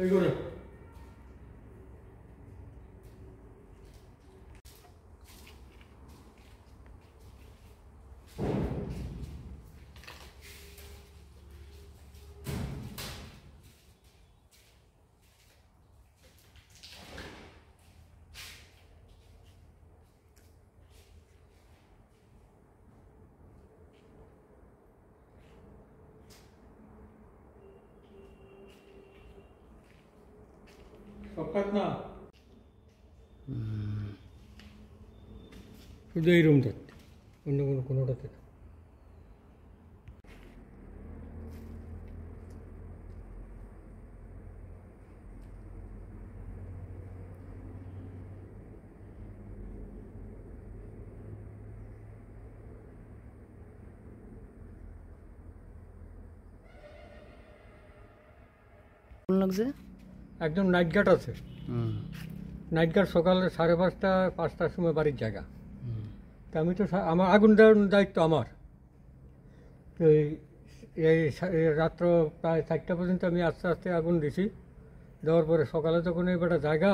এই করে সব কাজ না শুধু এই রুমটাতে, অন্য কোনোটাতে না। কেমন লাগছে? একদম নাইট গার্ড আছে। নাইট গার্ড সকালে 5:30 5টার সময় বাড়ির জায়গা। তা আমি তো আমার আগুন দেওয়ার দায়িত্ব আমার। তো এই রাত্র প্রায় 4টা পর্যন্ত আমি আস্তে আস্তে আগুন দিছি। দেওয়ার পরে সকালে যখন এই বেটা জায়গা,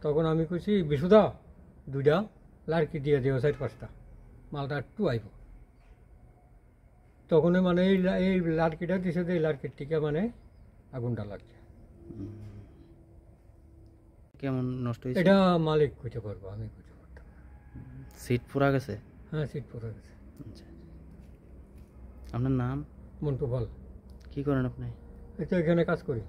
তখন আমি কইছি বিশুদা 2টা লাড়কি দিয়ে দিও 4-5টা, মালটা একটু আইব। তখনই মানে এই লাড়কিটা দিছে, এই লাড়কির টিকা মানে আগুনটা লাগছে। কেমন নষ্ট হয়েছে? এটা মালিক কইতে পারবো, আমি কইতে পারতাম না। সিট পুরা গেছে? হ্যাঁ, সিট পড়ে গেছে। আচ্ছা, আপনার নাম? মন্টু পাল। কি করেন আপনি? এই তো এখানে কাজ করি।